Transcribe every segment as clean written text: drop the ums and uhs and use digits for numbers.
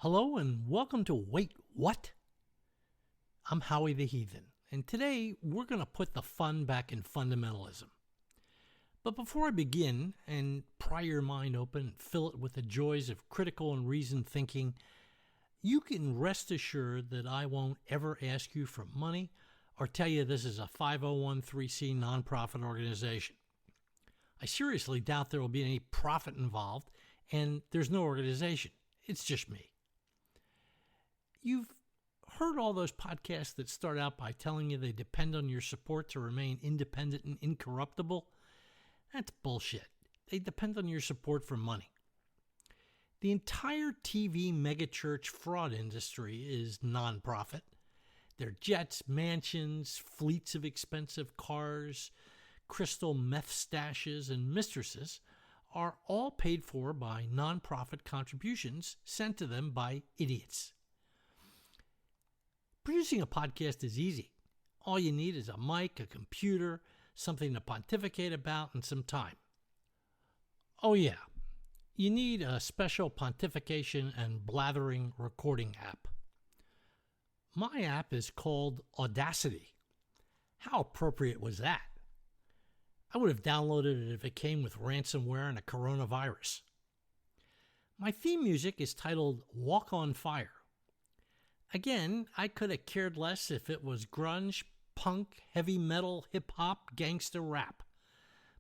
Hello and welcome to Wait, What? I'm Howie the Heathen, and today we're going to put the fun back in fundamentalism. But before I begin and pry your mind open and fill it with the joys of critical and reasoned thinking, you can rest assured that I won't ever ask you for money or tell you this is a 501(c) nonprofit organization. I seriously doubt there will be any profit involved, and there's no organization. It's just me. You've heard all those podcasts that start out by telling you they depend on your support to remain independent and incorruptible? That's bullshit. They depend on your support for money. The entire TV megachurch fraud industry is nonprofit. Their jets, mansions, fleets of expensive cars, crystal meth stashes, and mistresses are all paid for by nonprofit contributions sent to them by idiots. Producing a podcast is easy. All you need is a mic, a computer, something to pontificate about, and some time. Oh yeah, you need a special pontification and blathering recording app. My app is called Audacity. How appropriate was that? I would have downloaded it if it came with ransomware and a coronavirus. My theme music is titled Walk on Fire. Again, I could have cared less if it was grunge, punk, heavy metal, hip-hop, gangster rap.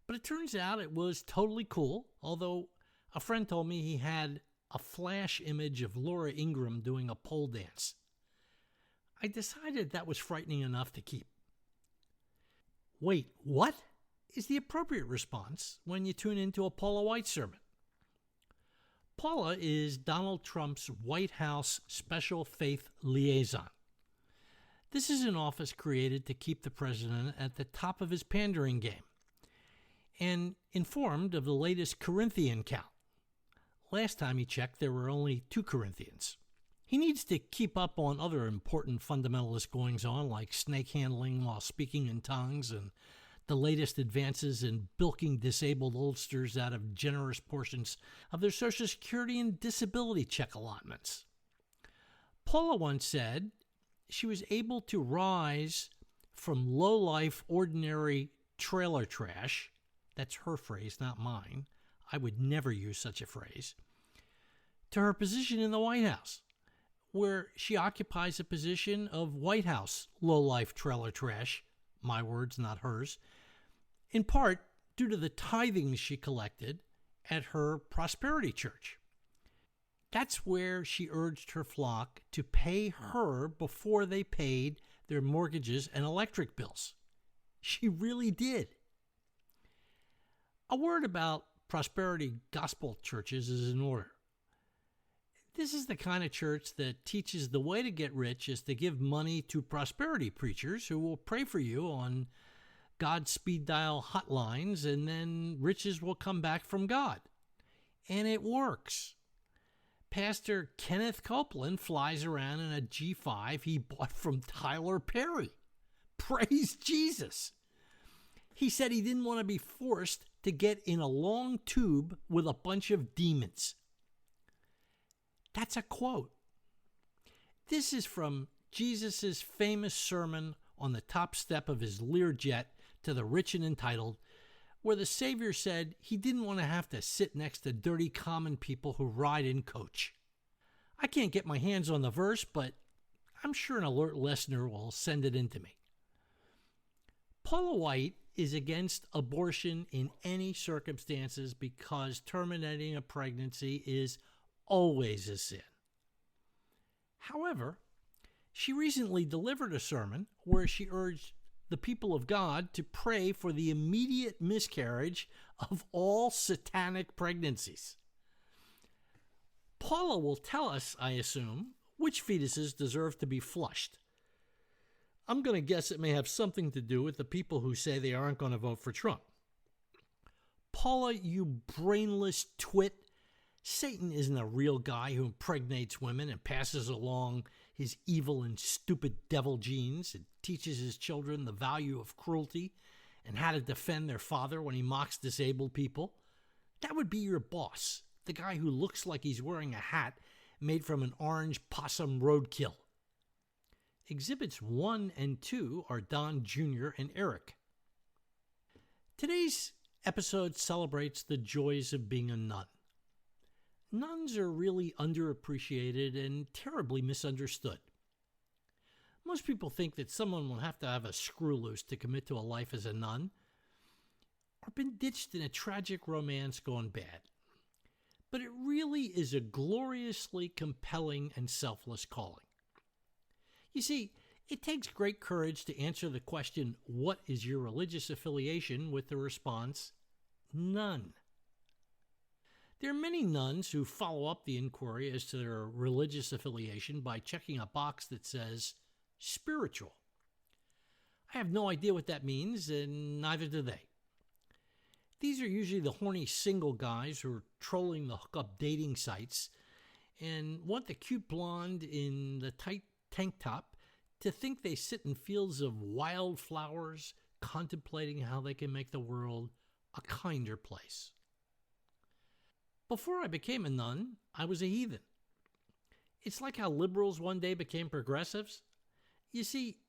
But it turns out it was totally cool, although a friend told me he had a flash image of Laura Ingraham doing a pole dance. I decided that was frightening enough to keep. Wait, what? Is the appropriate response when you tune into a Paula White sermon. Paula is Donald Trump's White House Special Faith Liaison. This is an office created to keep the president at the top of his pandering game and informed of the latest Corinthian count. Last time he checked, there were only 2 Corinthians. He needs to keep up on other important fundamentalist goings-on like snake handling while speaking in tongues and the latest advances in bilking disabled oldsters out of generous portions of their Social Security and disability check allotments. Paula once said she was able to rise from low-life, ordinary trailer trash — that's her phrase, not mine. I would never use such a phrase — to her position in the White House, where she occupies a position of White House low-life trailer trash, my words, not hers, in part due to the tithings she collected at her prosperity church. That's where she urged her flock to pay her before they paid their mortgages and electric bills. She really did. A word about prosperity gospel churches is in order. This is the kind of church that teaches the way to get rich is to give money to prosperity preachers who will pray for you on God's speed dial hotlines, and then riches will come back from God. And it works. Pastor Kenneth Copeland flies around in a G5 he bought from Tyler Perry. Praise Jesus. He said he didn't want to be forced to get in a long tube with a bunch of demons. That's a quote. This is from Jesus' famous sermon on the top step of his Learjet to the rich and entitled, where the Savior said he didn't want to have to sit next to dirty common people who ride in coach. I can't get my hands on the verse, but I'm sure an alert listener will send it in to me. Paula White is against abortion in any circumstances because terminating a pregnancy is always a sin. However, she recently delivered a sermon where she urged the people of God to pray for the immediate miscarriage of all satanic pregnancies. Paula will tell us, I assume, which fetuses deserve to be flushed. I'm going to guess it may have something to do with the people who say they aren't going to vote for Trump. Paula, you brainless twit. Satan isn't a real guy who impregnates women and passes along his evil and stupid devil genes and teaches his children the value of cruelty and how to defend their father when he mocks disabled people. That would be your boss, the guy who looks like he's wearing a hat made from an orange possum roadkill. Exhibits 1 and 2 are Don Jr. and Eric. Today's episode celebrates the joys of being a nun. Nuns are really underappreciated and terribly misunderstood. Most people think that someone will have to have a screw loose to commit to a life as a nun, or been ditched in a tragic romance gone bad. But it really is a gloriously compelling and selfless calling. You see, it takes great courage to answer the question, "What is your religious affiliation?" with the response, "None." There are many nuns who follow up the inquiry as to their religious affiliation by checking a box that says, "spiritual." I have no idea what that means, and neither do they. These are usually the horny single guys who are trolling the hookup dating sites and want the cute blonde in the tight tank top to think they sit in fields of wildflowers contemplating how they can make the world a kinder place. Before I became a nun, I was a heathen. It's like how liberals one day became progressives. You see,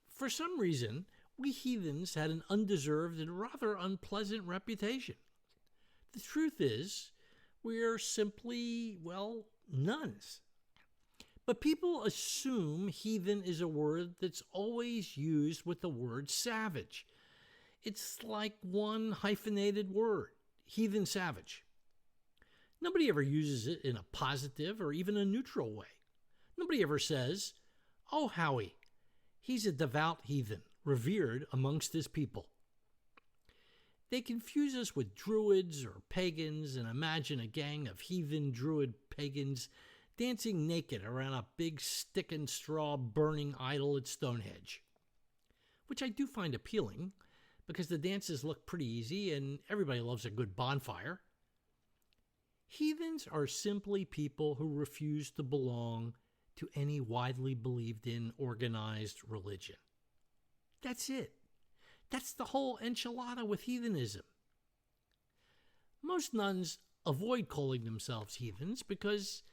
for some reason, we heathens had an undeserved and rather unpleasant reputation. The truth is, we are simply, nuns. But people assume heathen is a word that's always used with the word savage. It's like one hyphenated word, heathen savage. Nobody ever uses it in a positive or even a neutral way. Nobody ever says, "Oh, Howie, he's a devout heathen, revered amongst his people." They confuse us with druids or pagans and imagine a gang of heathen druid pagans dancing naked around a big stick and straw burning idol at Stonehenge, which I do find appealing because the dances look pretty easy and everybody loves a good bonfire. Heathens are simply people who refuse to belong to any widely believed in organized religion. That's it. That's the whole enchilada with heathenism. Most nuns avoid calling themselves heathens because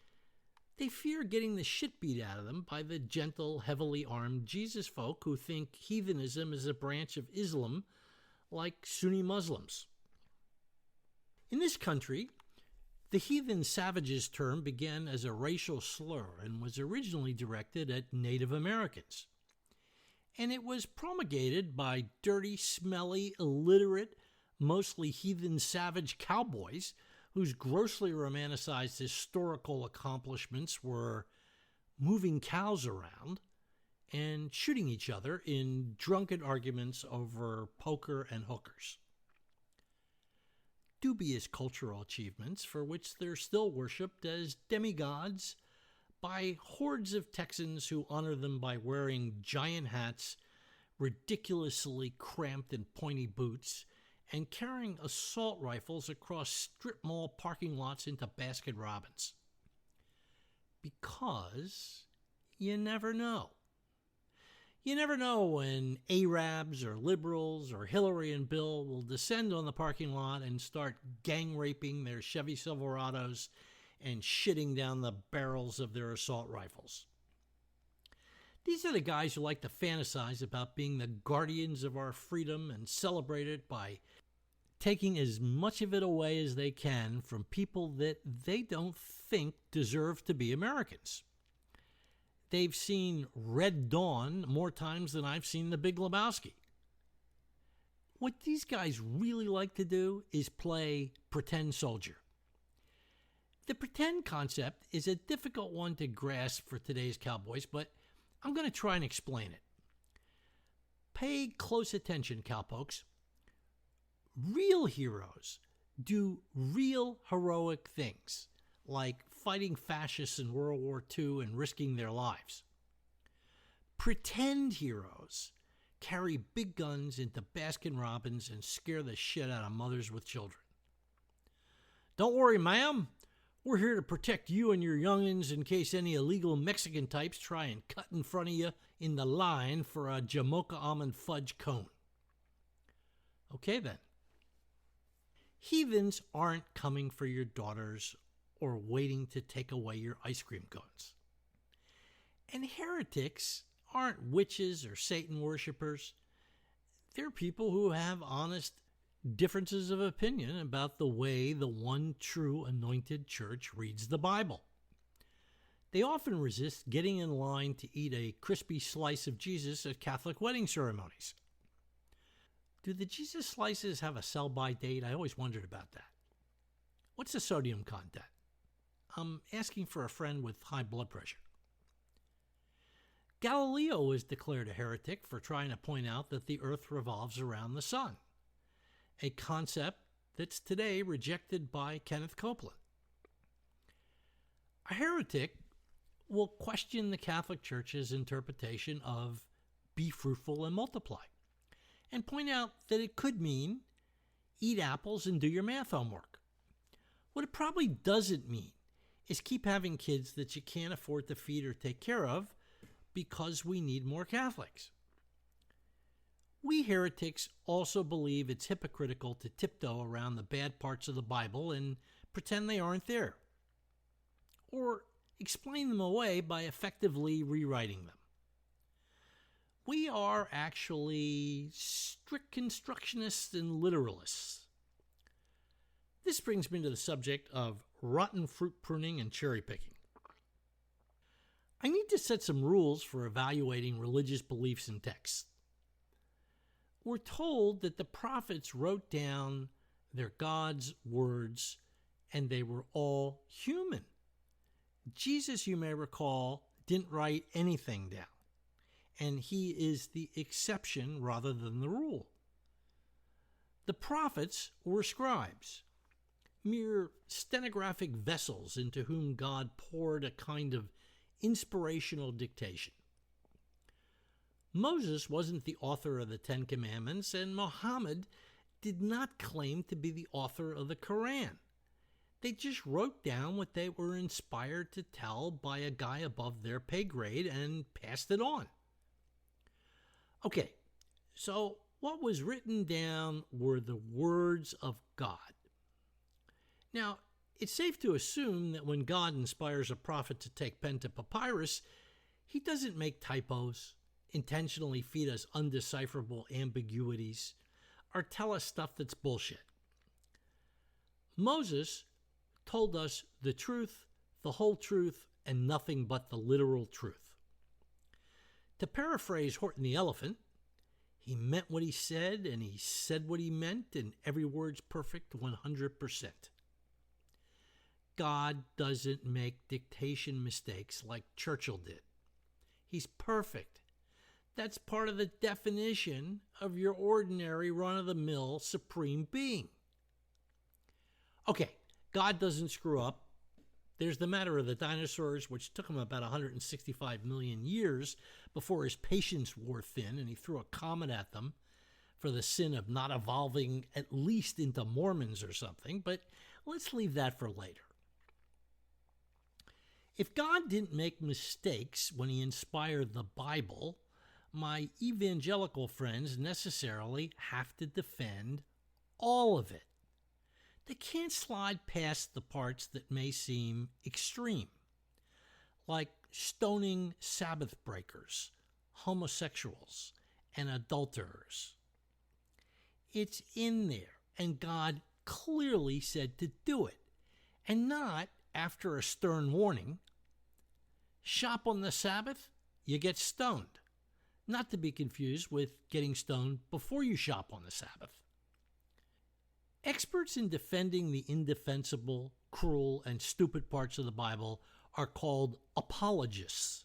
they fear getting the shit beat out of them by the gentle, heavily armed Jesus folk who think heathenism is a branch of Islam like Sunni Muslims. In this country, the heathen savages term began as a racial slur and was originally directed at Native Americans. And it was promulgated by dirty, smelly, illiterate, mostly heathen savage cowboys whose grossly romanticized historical accomplishments were moving cows around and shooting each other in drunken arguments over poker and hookers. Dubious cultural achievements for which they're still worshipped as demigods by hordes of Texans who honor them by wearing giant hats, ridiculously cramped and pointy boots, and carrying assault rifles across strip mall parking lots into Baskin Robbins. Because you never know. You never know when Arabs or liberals or Hillary and Bill will descend on the parking lot and start gang raping their Chevy Silverados and shitting down the barrels of their assault rifles. These are the guys who like to fantasize about being the guardians of our freedom and celebrate it by taking as much of it away as they can from people that they don't think deserve to be Americans. They've seen Red Dawn more times than I've seen The Big Lebowski. What these guys really like to do is play pretend soldier. The pretend concept is a difficult one to grasp for today's cowboys, but I'm going to try and explain it. Pay close attention, cowpokes. Real heroes do real heroic things, like fighting fascists in World War II and risking their lives. Pretend heroes carry big guns into Baskin Robbins and scare the shit out of mothers with children. Don't worry, ma'am. We're here to protect you and your youngins in case any illegal Mexican types try and cut in front of you in the line for a Jamocha almond fudge cone. Okay then. Heathens aren't coming for your daughters or waiting to take away your ice cream cones. And heretics aren't witches or Satan worshipers. They're people who have honest differences of opinion about the way the one true anointed church reads the Bible. They often resist getting in line to eat a crispy slice of Jesus at Catholic wedding ceremonies. Do the Jesus slices have a sell-by date? I always wondered about that. What's the sodium content? I'm asking for a friend with high blood pressure. Galileo was declared a heretic for trying to point out that the earth revolves around the sun, a concept that's today rejected by Kenneth Copeland. A heretic will question the Catholic Church's interpretation of be fruitful and multiply, and point out that it could mean eat apples and do your math homework. What it probably doesn't mean is keep having kids that you can't afford to feed or take care of because we need more Catholics. We heretics also believe it's hypocritical to tiptoe around the bad parts of the Bible and pretend they aren't there, or explain them away by effectively rewriting them. We are actually strict constructionists and literalists. This brings me to the subject of rotten fruit pruning and cherry picking. I need to set some rules for evaluating religious beliefs and texts. We're told that the prophets wrote down their God's words and they were all human. Jesus, you may recall, didn't write anything down, and he is the exception rather than the rule. The prophets were scribes, mere stenographic vessels into whom God poured a kind of inspirational dictation. Moses wasn't the author of the Ten Commandments, and Muhammad did not claim to be the author of the Quran. They just wrote down what they were inspired to tell by a guy above their pay grade and passed it on. Okay, so what was written down were the words of God. Now, it's safe to assume that when God inspires a prophet to take pen to papyrus, he doesn't make typos, intentionally feed us undecipherable ambiguities, or tell us stuff that's bullshit. Moses told us the truth, the whole truth, and nothing but the literal truth. To paraphrase Horton the Elephant, he meant what he said, and he said what he meant, and every word's perfect 100%. God doesn't make dictation mistakes like Churchill did. He's perfect. That's part of the definition of your ordinary run-of-the-mill supreme being. Okay, God doesn't screw up. There's the matter of the dinosaurs, which took him about 165 million years before his patience wore thin and he threw a comet at them for the sin of not evolving at least into Mormons or something, but let's leave that for later. If God didn't make mistakes when he inspired the Bible, my evangelical friends necessarily have to defend all of it. They can't slide past the parts that may seem extreme, like stoning Sabbath breakers, homosexuals, and adulterers. It's in there, and God clearly said to do it, and not after a stern warning. Shop on the Sabbath, you get stoned. Not to be confused with getting stoned before you shop on the Sabbath. Experts in defending the indefensible, cruel, and stupid parts of the Bible are called apologists,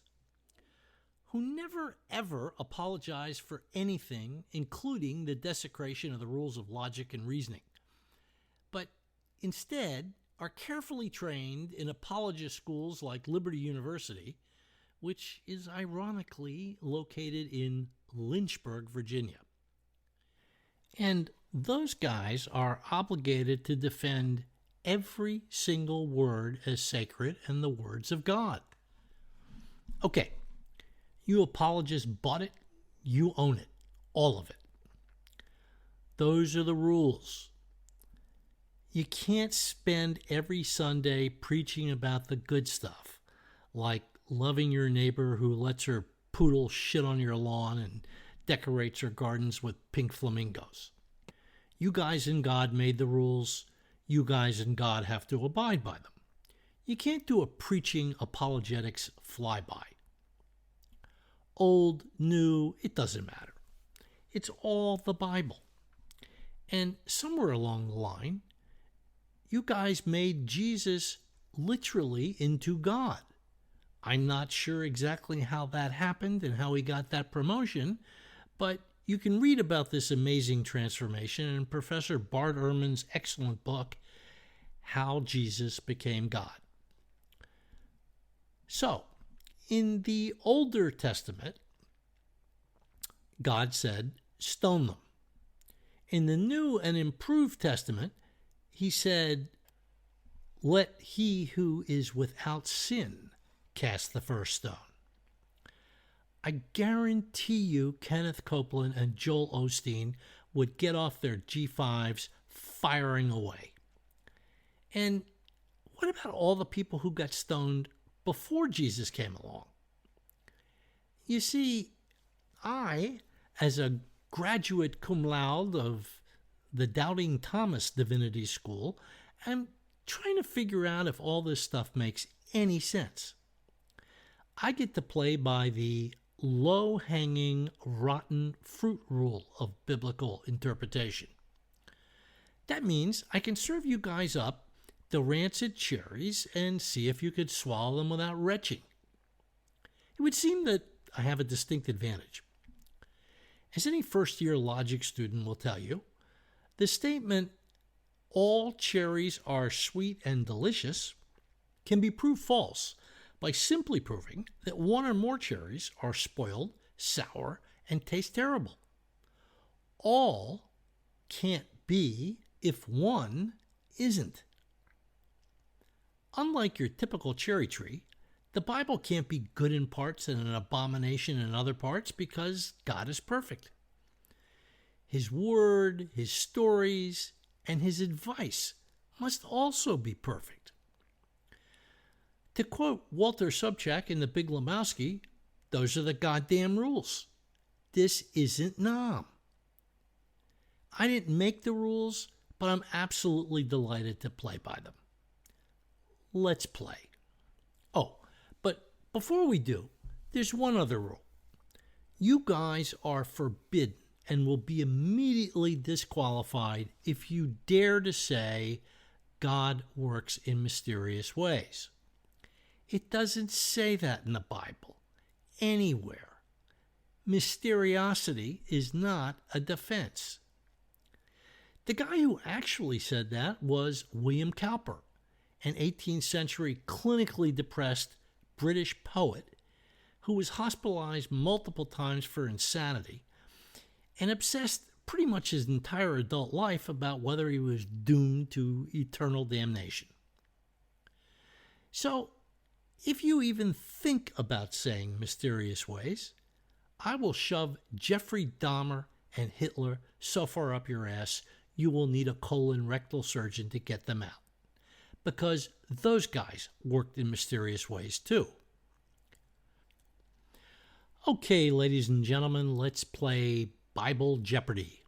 who never ever apologize for anything, including the desecration of the rules of logic and reasoning, but instead are carefully trained in apologist schools like Liberty University, which is ironically located in Lynchburg, Virginia. And those guys are obligated to defend every single word as sacred and the words of God. Okay, you apologists bought it, you own it, all of it. Those are the rules. You can't spend every Sunday preaching about the good stuff, like loving your neighbor who lets her poodle shit on your lawn and decorates her gardens with pink flamingos. You guys in God made the rules. You guys in God have to abide by them. You can't do a preaching apologetics flyby. Old, new, it doesn't matter. It's all the Bible. And somewhere along the line, you guys made Jesus literally into God. I'm not sure exactly how that happened and how he got that promotion, but you can read about this amazing transformation in Professor Bart Ehrman's excellent book, How Jesus Became God. So, in the Older Testament, God said, stone them. In the New and Improved Testament, he said, let he who is without sin cast the first stone. I guarantee you Kenneth Copeland and Joel Osteen would get off their G5s firing away. And what about all the people who got stoned before Jesus came along? You see, I, as a graduate cum laude of the Doubting Thomas Divinity School, am trying to figure out if all this stuff makes any sense. I get to play by the low-hanging, rotten fruit rule of biblical interpretation. That means I can serve you guys up the rancid cherries and see if you could swallow them without retching. It would seem that I have a distinct advantage. As any first-year logic student will tell you, the statement, all cherries are sweet and delicious, can be proved false by simply proving that one or more cherries are spoiled, sour, and taste terrible. All can't be if one isn't. Unlike your typical cherry tree, the Bible can't be good in parts and an abomination in other parts because God is perfect. His word, his stories, and his advice must also be perfect. To quote Walter Sobchak in The Big Lebowski, those are the goddamn rules. This isn't Nam. I didn't make the rules, but I'm absolutely delighted to play by them. Let's play. Oh, but before we do, there's one other rule. You guys are forbidden and will be immediately disqualified if you dare to say God works in mysterious ways. It doesn't say that in the Bible, anywhere. Mysteriosity is not a defense. The guy who actually said that was William Cowper, an 18th century clinically depressed British poet who was hospitalized multiple times for insanity and obsessed pretty much his entire adult life about whether he was doomed to eternal damnation. So, if you even think about saying mysterious ways, I will shove Jeffrey Dahmer and Hitler so far up your ass you will need a colon rectal surgeon to get them out. Because those guys worked in mysterious ways too. Okay, ladies and gentlemen, let's play Bible Jeopardy.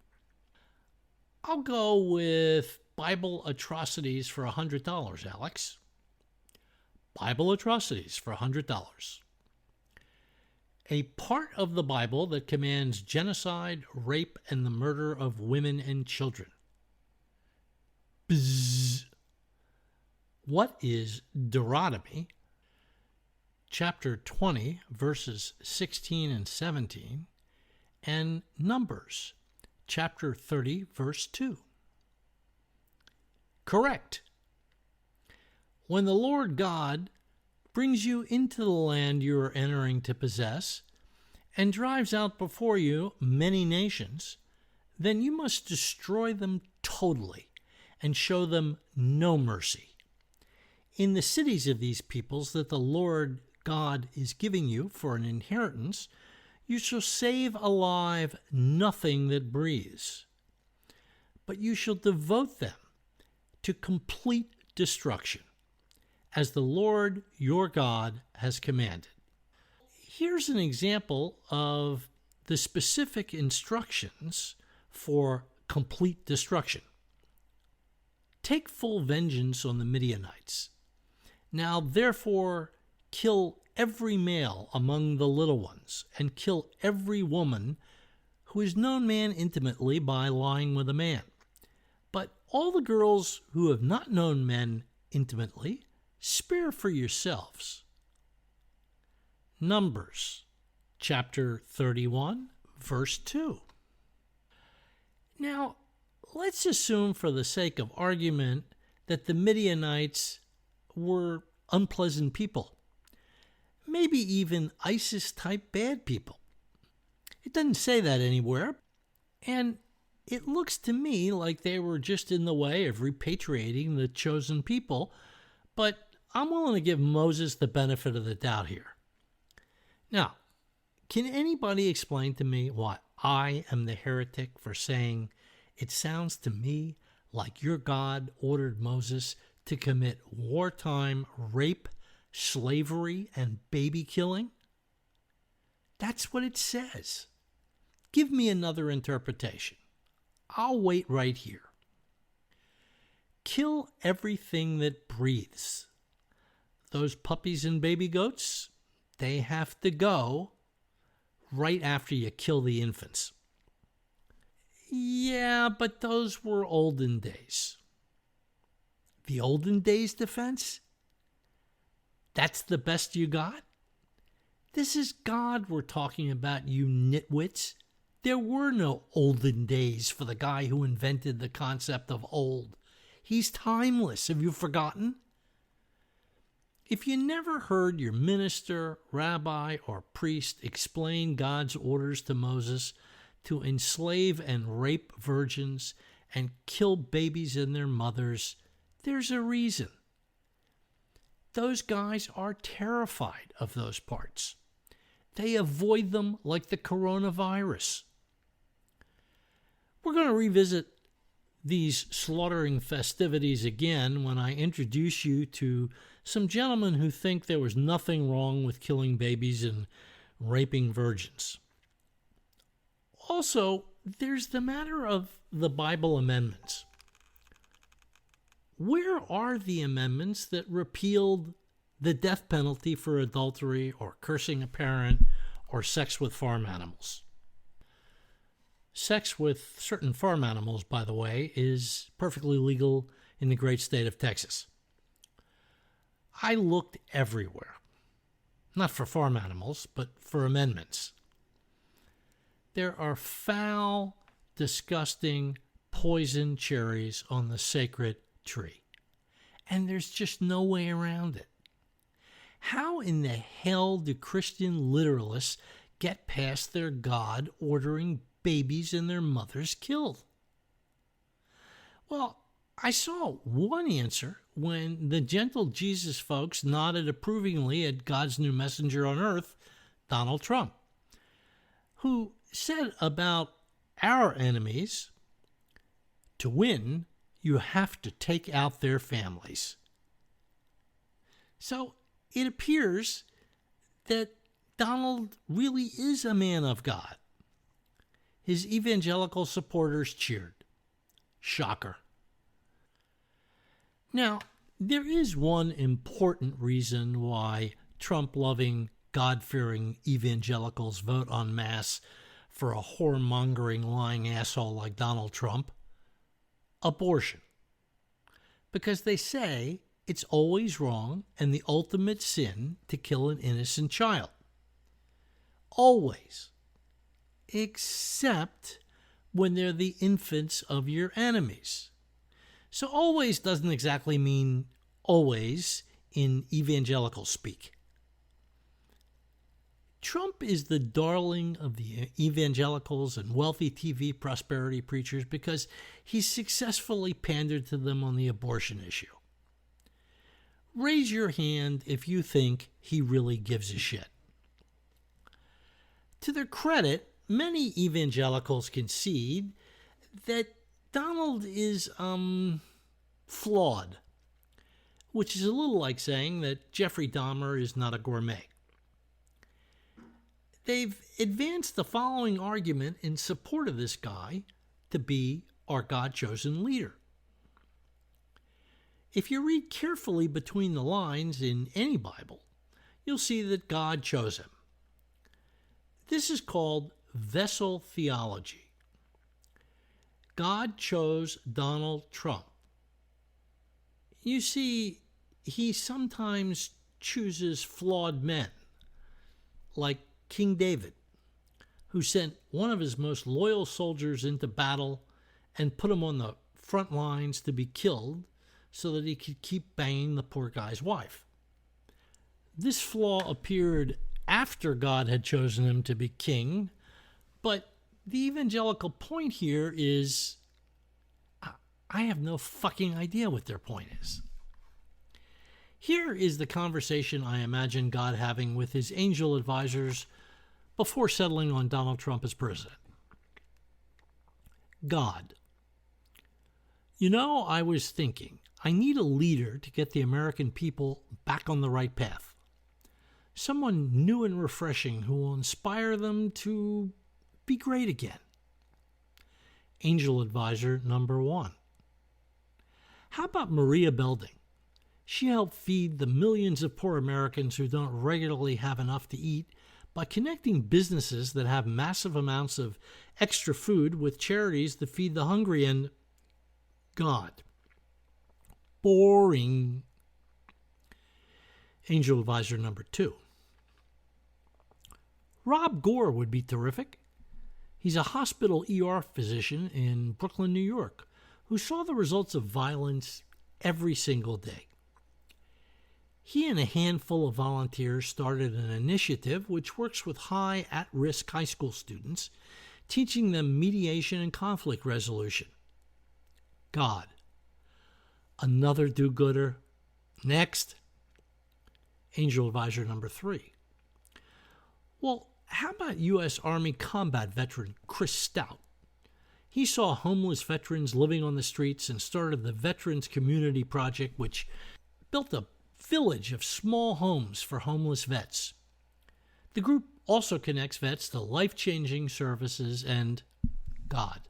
I'll go with Bible atrocities for $100, Alex. Bible atrocities for $100. A part of the Bible that commands genocide, rape, and the murder of women and children. Bzzz. What is Deuteronomy, chapter 20, verses 16 and 17, and Numbers, chapter 30, verse 2? Correct. When the Lord God brings you into the land you are entering to possess and drives out before you many nations, then you must destroy them totally and show them no mercy. In the cities of these peoples that the Lord God is giving you for an inheritance, you shall save alive nothing that breathes, but you shall devote them to complete destruction, as the Lord your God has commanded. Here's an example of the specific instructions for complete destruction. Take full vengeance on the Midianites. Now therefore kill every male among the little ones, and kill every woman who has known man intimately by lying with a man. But all the girls who have not known men intimately, spare for yourselves. Numbers chapter 31, verse 2. Now, let's assume for the sake of argument that the Midianites were unpleasant people, maybe even ISIS-type bad people. It doesn't say that anywhere, and it looks to me like they were just in the way of repatriating the chosen people, but I'm willing to give Moses the benefit of the doubt here. Now, can anybody explain to me why I am the heretic for saying it sounds to me like your God ordered Moses to commit wartime rape, slavery, and baby killing? That's what it says. Give me another interpretation. I'll wait right here. Kill everything that breathes. Those puppies and baby goats, they have to go right after you kill the infants. Yeah, but those were olden days. The olden days defense? That's the best you got? This is God we're talking about, you nitwits. There were no olden days for the guy who invented the concept of old. He's timeless. Have you forgotten? If you never heard your minister, rabbi, or priest explain God's orders to Moses to enslave and rape virgins and kill babies and their mothers, there's a reason. Those guys are terrified of those parts. They avoid them like the coronavirus. We're going to revisit these slaughtering festivities again when I introduce you to some gentlemen who think there was nothing wrong with killing babies and raping virgins. Also, there's the matter of the Bible amendments. Where are the amendments that repealed the death penalty for adultery or cursing a parent or sex with farm animals? Sex with certain farm animals, by the way, is perfectly legal in the great state of Texas. I looked everywhere, not for farm animals, but for amendments. There are foul, disgusting, poison cherries on the sacred tree, and there's just no way around it. How in the hell do Christian literalists get past their God ordering babies and their mothers killed? Well, I saw one answer when the gentle Jesus folks nodded approvingly at God's new messenger on earth, Donald Trump, who said about our enemies, to win, you have to take out their families. So it appears that Donald really is a man of God. His evangelical supporters cheered. Shocker. Now, there is one important reason why Trump-loving, God-fearing evangelicals vote en masse for a whoremongering, lying asshole like Donald Trump. Abortion. Because they say it's always wrong and the ultimate sin to kill an innocent child. Always. Except when they're the infants of your enemies. So always doesn't exactly mean always in evangelical speak. Trump is the darling of the evangelicals and wealthy TV prosperity preachers because he's successfully pandered to them on the abortion issue. Raise your hand if you think he really gives a shit. To their credit, many evangelicals concede that Donald is, flawed, which is a little like saying that Jeffrey Dahmer is not a gourmet. They've advanced the following argument in support of this guy to be our God-chosen leader. If you read carefully between the lines in any Bible, you'll see that God chose him. This is called vessel theology. God chose Donald Trump. You see, he sometimes chooses flawed men, like King David, who sent one of his most loyal soldiers into battle and put him on the front lines to be killed so that he could keep banging the poor guy's wife. This flaw appeared after God had chosen him to be king, but the evangelical point here is I have no fucking idea what their point is. Here is the conversation I imagine God having with his angel advisors before settling on Donald Trump as president. God, I was thinking, I need a leader to get the American people back on the right path. Someone new and refreshing who will inspire them to be great again. Angel advisor number 1. How about Maria Belding? She helped feed the millions of poor Americans who don't regularly have enough to eat by connecting businesses that have massive amounts of extra food with charities that feed the hungry and God. Boring. Angel advisor number 2. Rob Gore would be terrific. He's a hospital ER physician in Brooklyn, New York, who saw the results of violence every single day. He and a handful of volunteers started an initiative which works with at-risk high school students, teaching them mediation and conflict resolution. God. Another do-gooder. Next. Angel advisor number 3. Well, how about U.S. Army combat veteran Chris Stout? He saw homeless veterans living on the streets and started the Veterans Community Project, which built a village of small homes for homeless vets. The group also connects vets to life-changing services and God.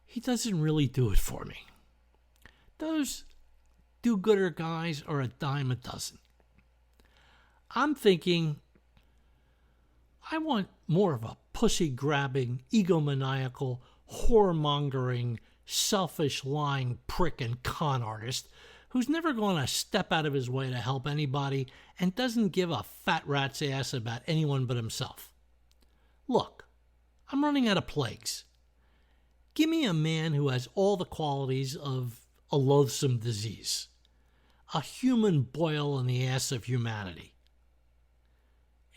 He doesn't really do it for me. Those do-gooder guys are a dime a dozen. I'm thinking I want more of a pussy-grabbing, egomaniacal, whoremongering, selfish, lying prick and con artist who's never going to step out of his way to help anybody and doesn't give a fat rat's ass about anyone but himself. Look, I'm running out of plagues. Give me a man who has all the qualities of a loathsome disease, a human boil in the ass of humanity.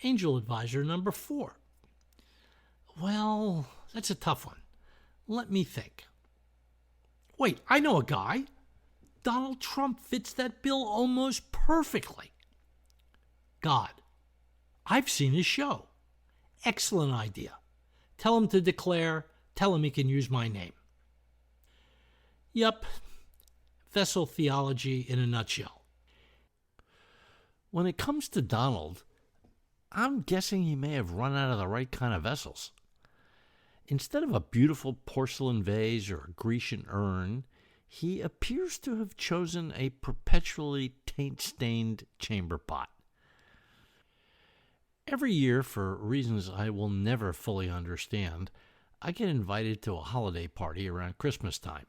Angel advisor number 4. Well, that's a tough one. Let me think. Wait, I know a guy. Donald Trump fits that bill almost perfectly. God. I've seen his show. Excellent idea. Tell him to declare. Tell him he can use my name. Yep. Vessel theology in a nutshell. When it comes to Donald, I'm guessing he may have run out of the right kind of vessels. Instead of a beautiful porcelain vase or a Grecian urn, he appears to have chosen a perpetually taint-stained chamber pot. Every year, for reasons I will never fully understand, I get invited to a holiday party around Christmas time.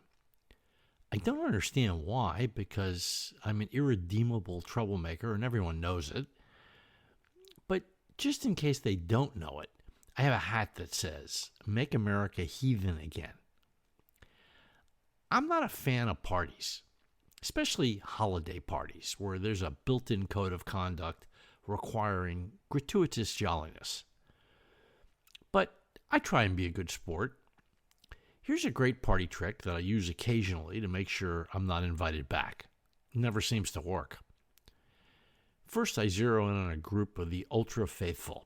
I don't understand why, because I'm an irredeemable troublemaker and everyone knows it. But just in case they don't know it, I have a hat that says, "Make America Heathen Again." I'm not a fan of parties, especially holiday parties, where there's a built-in code of conduct requiring gratuitous jolliness. But I try and be a good sport. Here's a great party trick that I use occasionally to make sure I'm not invited back. It never seems to work. First, I zero in on a group of the ultra-faithful.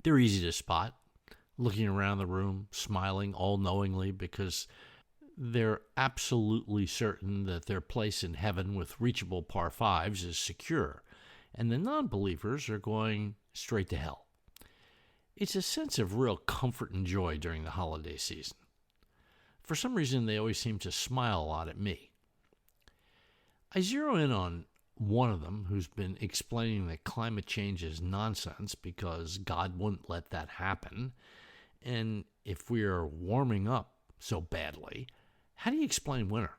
They're easy to spot, looking around the room, smiling all-knowingly because They're absolutely certain that their place in heaven with reachable par fives is secure, and the non-believers are going straight to hell. It's a sense of real comfort and joy during the holiday season. For some reason, they always seem to smile a lot at me. I zero in on one of them who's been explaining that climate change is nonsense because God wouldn't let that happen. And if we are warming up so badly, how do you explain winter?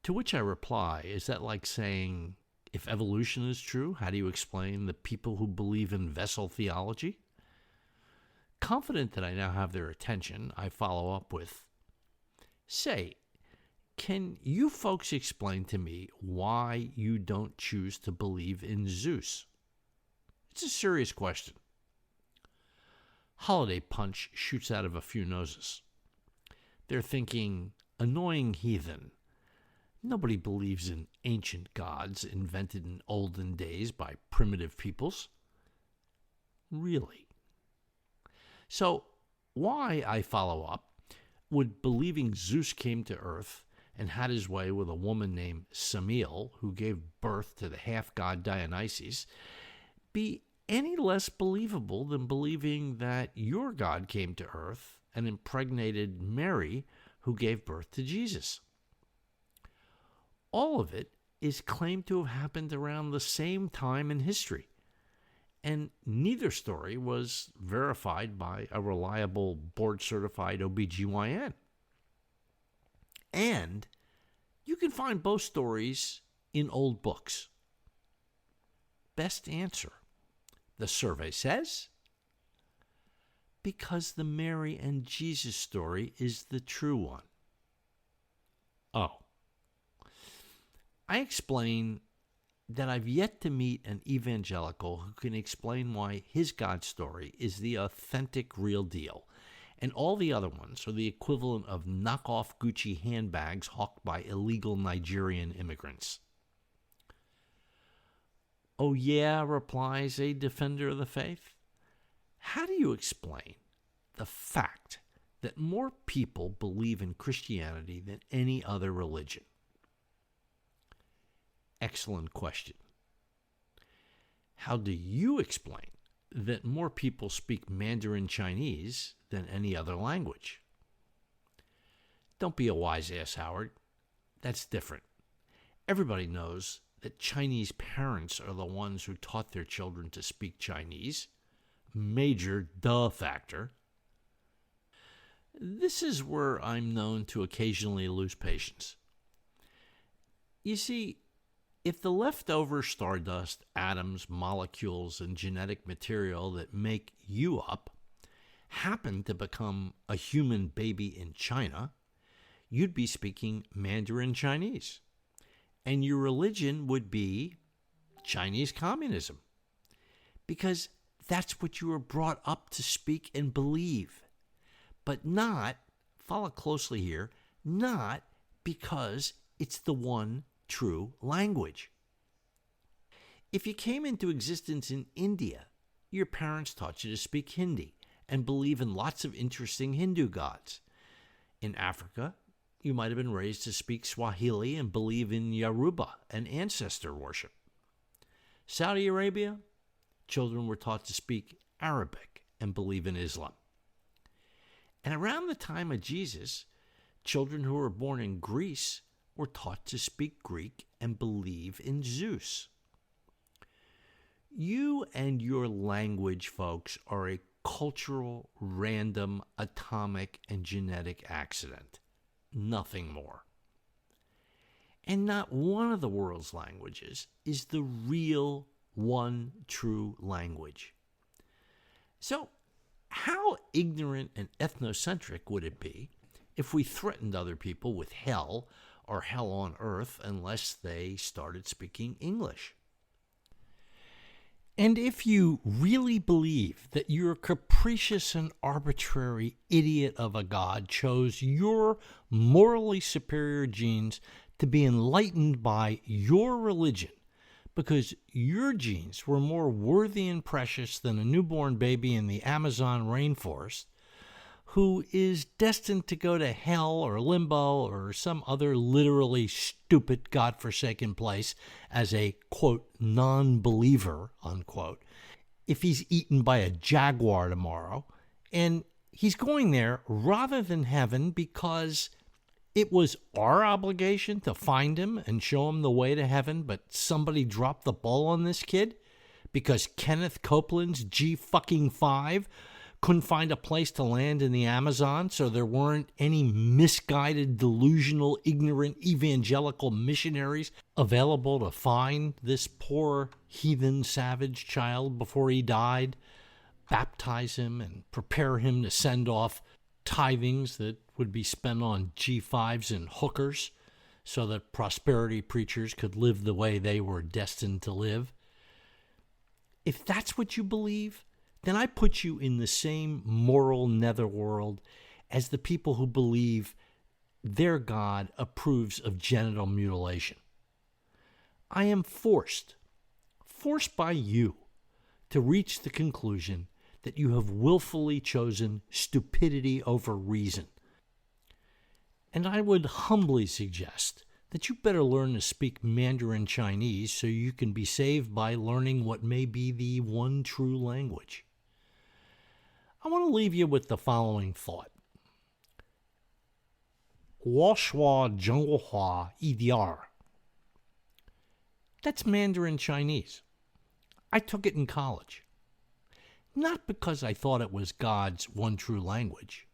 To which I reply, is that like saying, if evolution is true, how do you explain the people who believe in vessel theology? Confident that I now have their attention, I follow up with, say, can you folks explain to me why you don't choose to believe in Zeus? It's a serious question. Holiday punch shoots out of a few noses. They're thinking, annoying heathen. Nobody believes in ancient gods invented in olden days by primitive peoples. Really? So why, I follow up, would believing Zeus came to Earth and had his way with a woman named Semele, who gave birth to the half-god Dionysus, be any less believable than believing that your God came to Earth and impregnated Mary, who gave birth to Jesus? All of it is claimed to have happened around the same time in history, and neither story was verified by a reliable board-certified OBGYN. And you can find both stories in old books. Best answer, the survey says, because the Mary and Jesus story is the true one. Oh. I explain that I've yet to meet an evangelical who can explain why his God story is the authentic real deal, and all the other ones are the equivalent of knockoff Gucci handbags hawked by illegal Nigerian immigrants. Oh yeah, replies a defender of the faith. How do you explain the fact that more people believe in Christianity than any other religion? Excellent question. How do you explain that more people speak Mandarin Chinese than any other language? Don't be a wise ass, Howard. That's different. Everybody knows that Chinese parents are the ones who taught their children to speak Chinese. Major duh factor. This is where I'm known to occasionally lose patience. You see, if the leftover stardust, atoms, molecules, and genetic material that make you up happen to become a human baby in China, you'd be speaking Mandarin Chinese. And your religion would be Chinese communism. Because that's what you were brought up to speak and believe. But not, follow closely here, not because it's the one true language. If you came into existence in India, your parents taught you to speak Hindi and believe in lots of interesting Hindu gods. In Africa, you might have been raised to speak Swahili and believe in Yoruba and ancestor worship. Saudi Arabia, children were taught to speak Arabic and believe in Islam. And around the time of Jesus, children who were born in Greece were taught to speak Greek and believe in Zeus. You and your language, folks, are a cultural, random, atomic, and genetic accident. Nothing more. And not one of the world's languages is the real one true language. So, how ignorant and ethnocentric would it be if we threatened other people with hell or hell on earth unless they started speaking English? And if you really believe that your capricious and arbitrary idiot of a God chose your morally superior genes to be enlightened by your religion because your genes were more worthy and precious than a newborn baby in the Amazon rainforest, who is destined to go to hell or limbo or some other literally stupid, godforsaken place as a, quote, non-believer, unquote, if he's eaten by a jaguar tomorrow. And he's going there rather than heaven because it was our obligation to find him and show him the way to heaven, but somebody dropped the ball on this kid because Kenneth Copeland's G-5 couldn't find a place to land in the Amazon, so there weren't any misguided, delusional, ignorant evangelical missionaries available to find this poor heathen savage child before he died, baptize him, and prepare him to send off tithings that would be spent on G5s and hookers so that prosperity preachers could live the way they were destined to live. If that's what you believe, then I put you in the same moral netherworld as the people who believe their God approves of genital mutilation. I am forced by you, to reach the conclusion that you have willfully chosen stupidity over reason. And I would humbly suggest that you better learn to speak Mandarin Chinese so you can be saved by learning what may be the one true language. I want to leave you with the following thought. 我说中国话一点儿. That's Mandarin Chinese. I took it in college. Not because I thought it was God's one true language.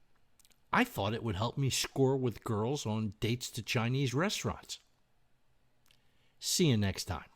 I thought it would help me score with girls on dates to Chinese restaurants. See you next time.